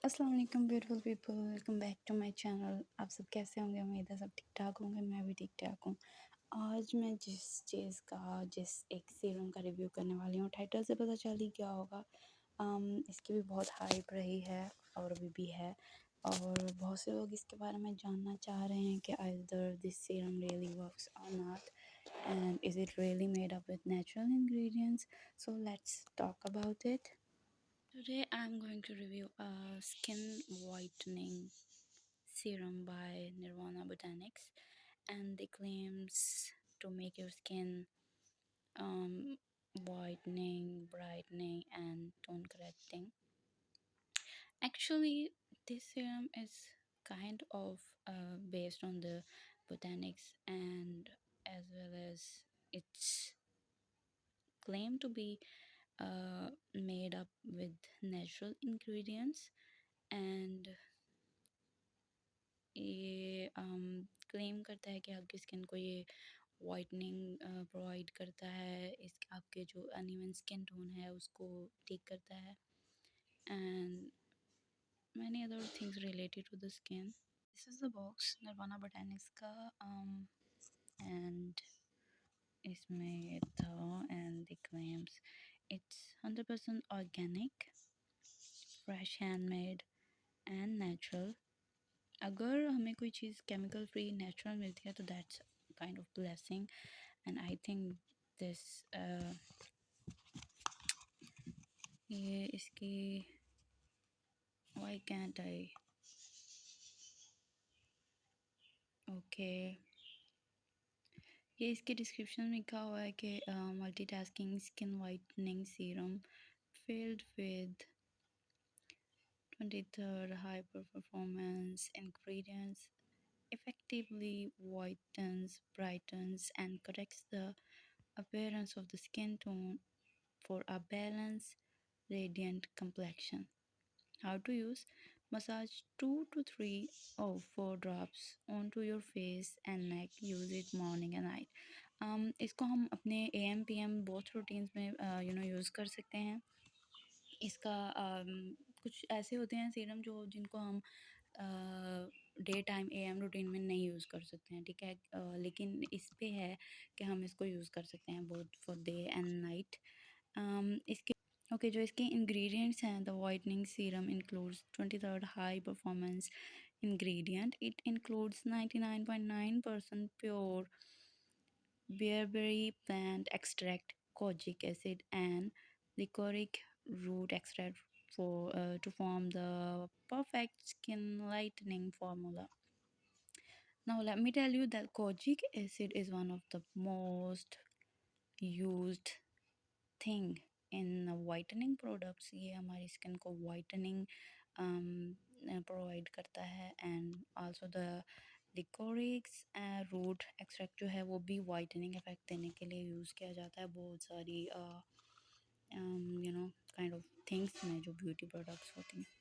अस्सलाम वालेकुम beautiful people, welcome back to my channel. आप सब कैसे होंगे? उम्मीद है सब ठीक ठाक होंगे। मैं भी ठीक ठाक हूँ। आज मैं जिस एक सीरम का रिव्यू करने वाली हूँ, टाइटल से पता चल ही गया होगा। इसकी भी बहुत हाइप रही है और अभी भी है, और बहुत से लोग इसके बारे में जानना चाह रहे हैं कि either this serum really works और not, and is it really made up with natural ingredients. So let's talk about it. Today I'm going to review a skin whitening serum by Nirvana Botanics, and they claims to make your skin um, whitening, brightening, and tone correcting. Actually, this serum is kind of based on the botanics, and as well as it's claimed to be made up with natural ingredients, and ये claim करता है कि आपकी skin को ये whitening provide करता है, इस आपके जो अनइवन स्किन टोन है उसको ठीक करता है, and many other things related to the skin. This is the box Nirvana Botanics का, एंड इसमें ये था, and the claims it's 100% organic, fresh, handmade and natural. अगर हमें कोई चीज़ केमिकल फ्री नेचुरल मिलती है तो that's kind of blessing, and I think this ये इसकी व्हाई कैंट आई ओके, ये इसके डिस्क्रिप्शन में लिखा हुआ है कि multitasking skin whitening serum filled with 23rd high performance ingredients effectively whitens, brightens, and corrects the appearance of the skin tone for a balanced, radiant complexion. How to use: massage 2 to 3 or 4 drops onto your face and neck. Use it morning and night. इसको हम अपने AM PM both routines में use कर सकते हैं। इसका कुछ ऐसे होते हैं सीरम जो जिनको हम डे टाइम AM रूटीन में नहीं यूज़ कर सकते हैं, ठीक है, लेकिन इस पे है कि हम इसको यूज़ कर सकते हैं both for day and night. इसके ओके, जो इसके इंग्रेडिएंट्स हैं, the whitening serum includes 23rd high performance ingredient. It includes 99.9% pure bearberry plant extract, kojic acid, and licoric root extract to form the perfect skin lightening formula. Now, let me tell you that kojic acid is one of the most used thing in whitening products. ये हमारी skin को whitening provide करता है, and also the liquorice root extract जो है वो भी whitening effect देने के लिए यूज़ किया जाता है बहुत सारी काइंड ऑफ थिंग्स में जो ब्यूटी प्रोडक्ट्स होती हैं।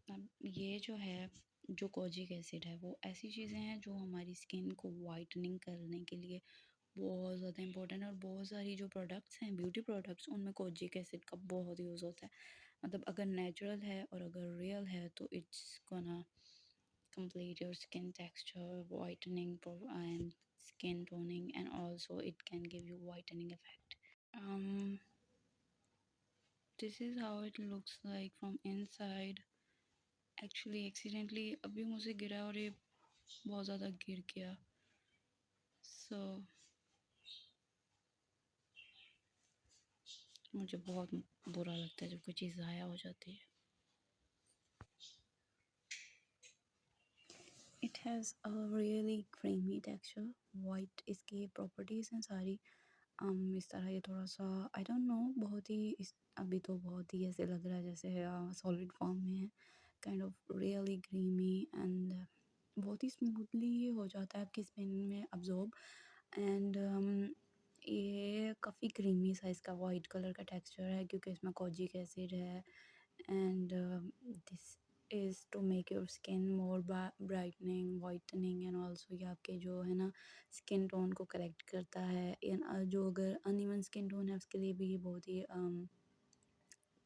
अब ये जो है, जो कोजिक एसिड है, वो ऐसी चीज़ें हैं जो हमारी स्किन को वाइटनिंग करने के लिए बहुत ज़्यादा इंपॉर्टेंट है, और बहुत सारी जो प्रोडक्ट्स हैं ब्यूटी प्रोडक्ट्स उनमें कोजिक एसिड का बहुत यूज़ होता है। मतलब अगर नेचुरल है और अगर रियल है तो it's gonna complete your skin texture, whitening, and skin toning, and also it can give you whitening effect. This is how it looks like from inside. Actually accidentally अभी मुझसे गिरा और ये बहुत ज़्यादा गिर गया, so मुझे बहुत बुरा लगता है जब कोई चीज़ ज़ाया हो जाती है। It has a really creamy texture. White इसकी प्रॉपर्टीज़ हैं सारी। इस तरह ये थोड़ा सा आई डोंट नो, बहुत ही अभी तो बहुत ही ऐसे लग रहा है जैसे सॉलिड फॉर्म में है, kind of really creamy, and बहुत ही स्मूथली ये हो जाता है आपकी स्किन में अब्जॉर्ब, एंड ये काफ़ी क्रीमी सा इसका वाइट कलर का टेक्सचर है क्योंकि इसमें कोजिक एसिड है, and this is to make your skin more brightening, whitening, and also ये आपके जो है ना स्किन टोन को करेक्ट करता है। जो अगर अनइवन स्किन टोन है उसके लिए भी ये बहुत ही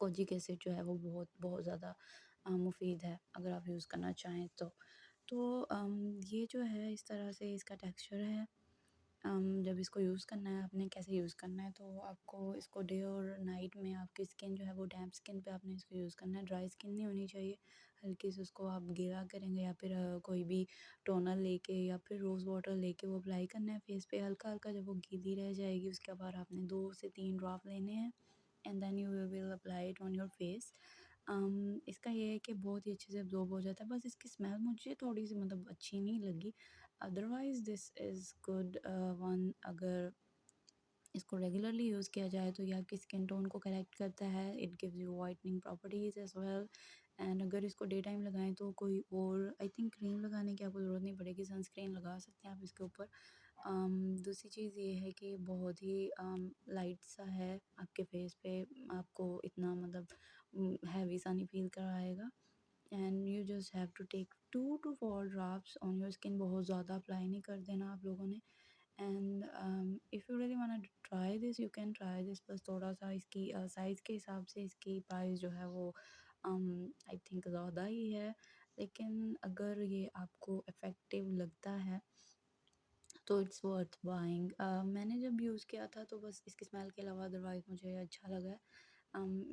कोजिक एसिड जो है वो बहुत बहुत ज़्यादा मुफीद है अगर आप यूज़ करना चाहें तो ये जो है इस तरह से इसका टेक्सचर है। जब इसको यूज़ करना है आपने कैसे यूज़ करना है, तो आपको इसको डे और नाइट में आपकी स्किन जो है वो डैम्प स्किन पे आपने इसको यूज़ करना है, ड्राई स्किन नहीं होनी चाहिए। हल्की से उसको आप गीला करेंगे या फिर कोई भी टोनर लेके या फिर रोज़ वाटर लेके वो अप्लाई करना है फेस पे हल्का हल्का। जब वो गीली रह जाएगी उसके बाद आपने 2 से 3 ड्रॉप लेने हैं and then you will apply it on your face. इसका ये है कि बहुत ही अच्छे से अब्जॉर्ब हो जाता है, बस इसकी स्मेल मुझे थोड़ी सी मतलब अच्छी नहीं लगी। Otherwise this is good one. अगर इसको रेगुलरली यूज़ किया जाए तो ये आपकी स्किन टोन को करेक्ट करता है, it gives you whitening properties as well. And अगर इसको डे टाइम लगाएं तो कोई और आई थिंक क्रीम लगाने की आपको ज़रूरत नहीं पड़ेगी, सनस्क्रीन लगा सकते हैं आप इसके ऊपर। दूसरी चीज़ ये है कि बहुत ही लाइट सा है आपके फेस पे, आपको इतना मतलब हैवी सा नहीं फील कराएगा। And you just have to take 2 to 4 drops on your skin, बहुत ज़्यादा अप्लाई नहीं कर देना आप लोगों ने। And if you really want to try this you can try this, बस थोड़ा सा इसकी साइज़ के हिसाब से इसकी प्राइस जो है वो आई थिंक ज़्यादा ही है, लेकिन अगर ये आपको इफ़ेक्टिव लगता है तो इट्स वर्थ बाइंग। मैंने जब यूज़ किया था तो बस इसकी स्मेल के अलावा अदरवाइज़ मुझे अच्छा लगा है।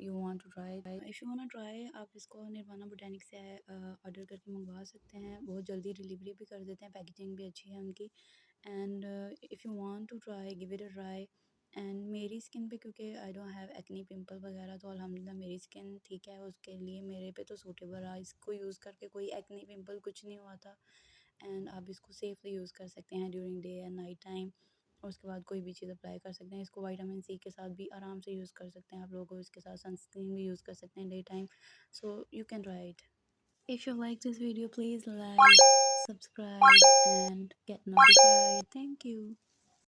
You want to try, if you want to try आप इसको निर्वाणा बोटेनिक्स से ऑर्डर करके मंगवा सकते हैं, बहुत जल्दी डिलीवरी भी कर देते हैं, पैकेजिंग भी अच्छी है उनकी। And if you want to try give it a try. And मेरी स्किन पे क्योंकि I don't have acne pimple वगैरह, तो अल्हम्दुलिल्लाह मेरी स्किन ठीक है, उसके लिए मेरे पे तो सूटेबल रहा। इसको यूज़ करके कोई एक्ने पिंपल कुछ नहीं हुआ था। एंड आप इसको सेफली यूज़ कर सकते हैं during day and night time, और उसके बाद कोई भी चीज़ अप्लाई कर सकते हैं। इसको विटामिन सी के साथ भी आराम से यूज़ कर सकते हैं आप लोग, इसके साथ सनस्क्रीन भी यूज़ कर सकते हैं day time. So you can try it. If you like this video, please like, subscribe, and get notified. Thank you.